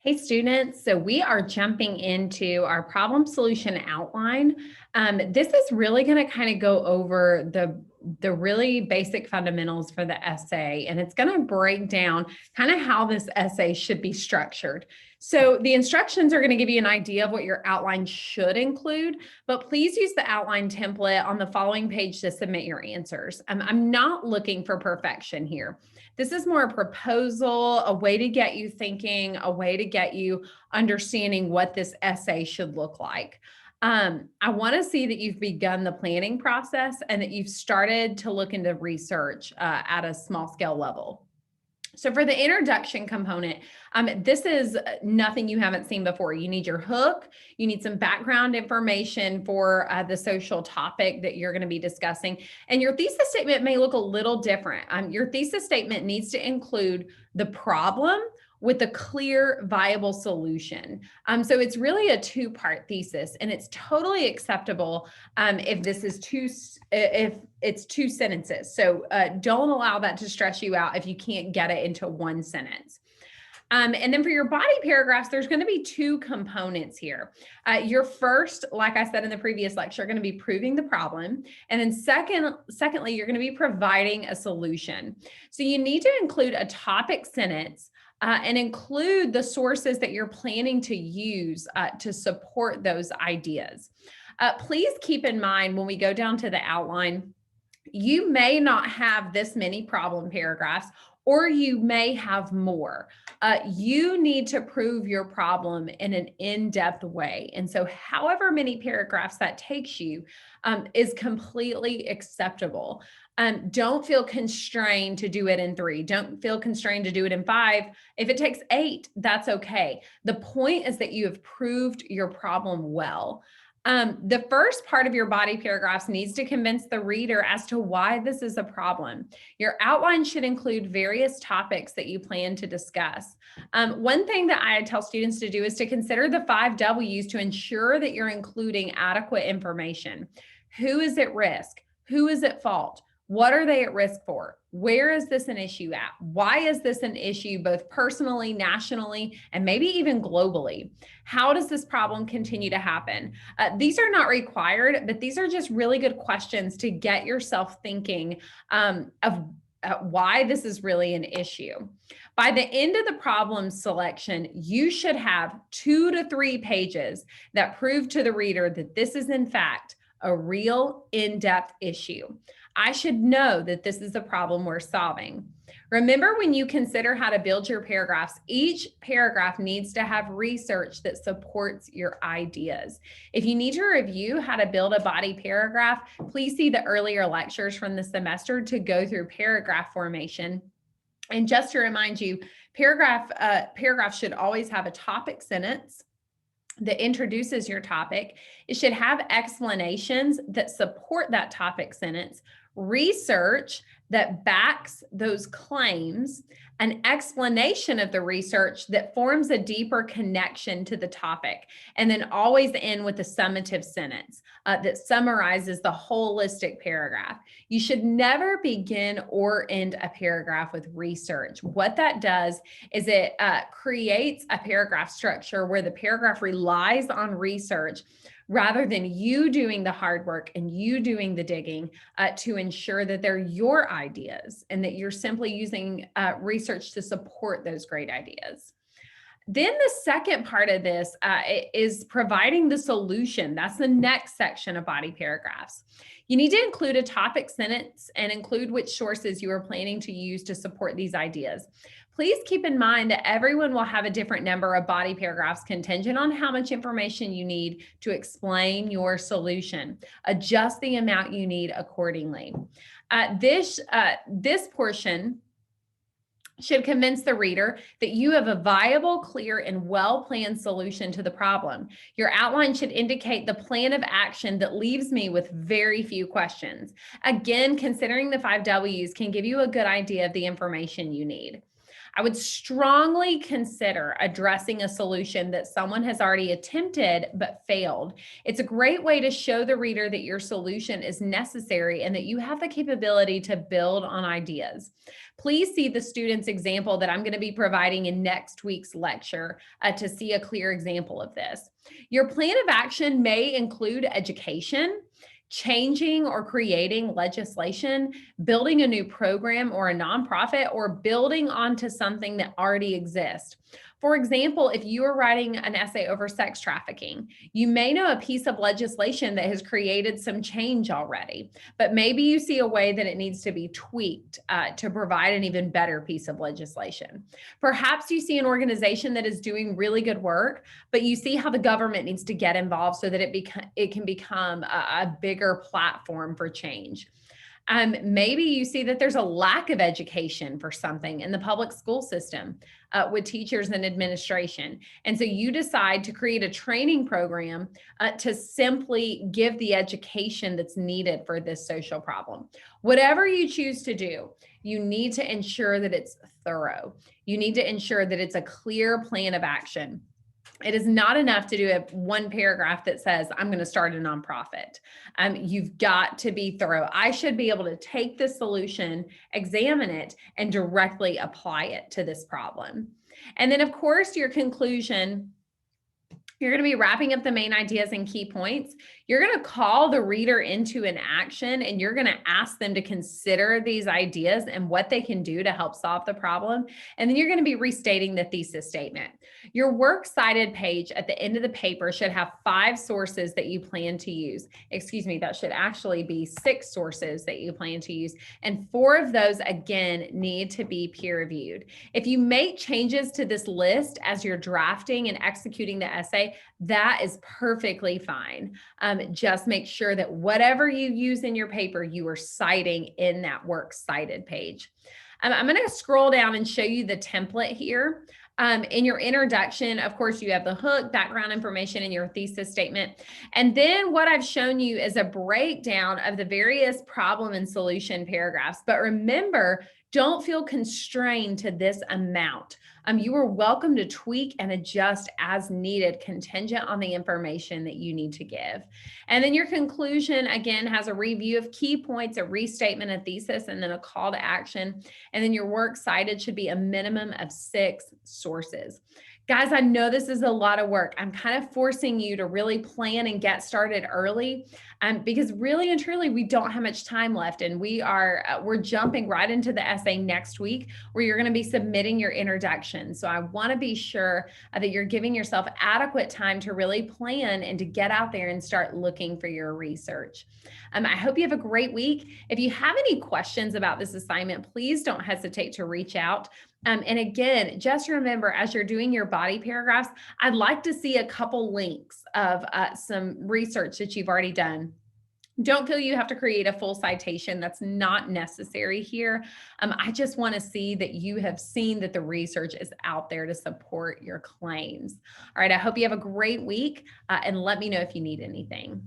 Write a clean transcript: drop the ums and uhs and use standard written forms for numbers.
Hey students, so we are jumping into our problem solution outline. This is really going to kind of go over the really basic fundamentals for the essay, and it's going to break down kind of how this essay should be structured. So the instructions are going to give you an idea of what your outline should include, but please use the outline template on the following page to submit your answers. I'm not looking for perfection here. This is more a proposal, a way to get you thinking, a way to get you understanding what this essay should look like. I want to see that you've begun the planning process and that you've started to look into research at a small scale level. So for the introduction component, this is nothing you haven't seen before. You need your hook, you need some background information for the social topic that you're going to be discussing, and your thesis statement may look a little different. Your thesis statement needs to include the problem with a clear, viable solution. So it's really a two-part thesis, and it's totally acceptable if it's two sentences. So don't allow that to stress you out if you can't get it into one sentence. And then for your body paragraphs, there's going to be two components here. Your first, like I said in the previous lecture, are going to be proving the problem. And then secondly, you're going to be providing a solution. So you need to include a topic sentence and include the sources that you're planning to use to support those ideas. Please keep in mind when we go down to the outline, you may not have this many problem paragraphs, or you may have more. You need to prove your problem in an in-depth way. And so however many paragraphs that takes you is completely acceptable. Don't feel constrained to do it in 3. Don't feel constrained to do it in 5. If it takes 8, that's okay. The point is that you have proved your problem well. The first part of your body paragraphs needs to convince the reader as to why this is a problem. Your outline should include various topics that you plan to discuss. One thing that I tell students to do is to consider the 5 W's to ensure that you're including adequate information. Who is at risk? Who is at fault? What are they at risk for? Where is this an issue at? Why is this an issue both personally, nationally, and maybe even globally? How does this problem continue to happen? These are not required, but these are just really good questions to get yourself thinking of why this is really an issue. By the end of the problem selection, you should have 2 to 3 pages that prove to the reader that this is in fact a real in-depth issue. I should know that this is a problem we're solving. Remember, when you consider how to build your paragraphs, each paragraph needs to have research that supports your ideas. If you need to review how to build a body paragraph, please see the earlier lectures from the semester to go through paragraph formation. And just to remind you, paragraphs should always have a topic sentence that introduces your topic. It should have explanations that support that topic sentence, research that backs those claims, an explanation of the research that forms a deeper connection to the topic, and then always end with a summative sentence that summarizes the holistic paragraph. You should never begin or end a paragraph with research. What that does is it creates a paragraph structure where the paragraph relies on research rather than you doing the hard work and you doing the digging to ensure that they're your ideas and that you're simply using research to support those great ideas. Then the second part of this is providing the solution. That's the next section of body paragraphs. You need to include a topic sentence and include which sources you are planning to use to support these ideas. Please keep in mind that everyone will have a different number of body paragraphs contingent on how much information you need to explain your solution. Adjust the amount you need accordingly. This portion should convince the reader that you have a viable, clear, and well-planned solution to the problem. Your outline should indicate the plan of action that leaves me with very few questions. Again, considering the 5 W's can give you a good idea of the information you need. I would strongly consider addressing a solution that someone has already attempted but failed. It's a great way to show the reader that your solution is necessary and that you have the capability to build on ideas. Please see the student's example that I'm going to be providing in next week's lecture to see a clear example of this. Your plan of action may include education, changing or creating legislation, building a new program or a nonprofit, or building onto something that already exists. For example, if you are writing an essay over sex trafficking, you may know a piece of legislation that has created some change already, but maybe you see a way that it needs to be tweaked to provide an even better piece of legislation. Perhaps you see an organization that is doing really good work, but you see how the government needs to get involved so that it can become a bigger platform for change. Maybe you see that there's a lack of education for something in the public school system with teachers and administration. And so you decide to create a training program to simply give the education that's needed for this social problem. Whatever you choose to do, you need to ensure that it's thorough. You need to ensure that it's a clear plan of action. It is not enough to do one paragraph that says, I'm going to start a nonprofit. You've got to be thorough. I should be able to take the solution, examine it, and directly apply it to this problem. And then, of course, your conclusion. You're going to be wrapping up the main ideas and key points. You're going to call the reader into an action, and you're going to ask them to consider these ideas and what they can do to help solve the problem. And then you're going to be restating the thesis statement. Your works cited page at the end of the paper should have 5 sources that you plan to use. Excuse me, that should actually be 6 sources that you plan to use. And 4 of those, again, need to be peer reviewed. If you make changes to this list as you're drafting and executing the essay, that is perfectly fine. Just make sure that whatever you use in your paper, you are citing in that works cited page. I'm going to scroll down and show you the template here. In your introduction, of course, you have the hook, background information, and your thesis statement. And then what I've shown you is a breakdown of the various problem and solution paragraphs. But remember, don't feel constrained to this amount. You are welcome to tweak and adjust as needed, contingent on the information that you need to give. And then your conclusion, again, has a review of key points, a restatement, a thesis, and then a call to action. And then your works cited should be a minimum of 6 sources. Guys, I know this is a lot of work. I'm kind of forcing you to really plan and get started early because really and truly, we don't have much time left. And we're jumping right into the essay next week where you're going to be submitting your introduction. So I want to be sure that you're giving yourself adequate time to really plan and to get out there and start looking for your research. I hope you have a great week. If you have any questions about this assignment, please don't hesitate to reach out. And again, just remember, as you're doing your body paragraphs, I'd like to see a couple links of some research that you've already done. Don't feel you have to create a full citation. That's not necessary here. I just want to see that you have seen that the research is out there to support your claims. All right, I hope you have a great week and let me know if you need anything.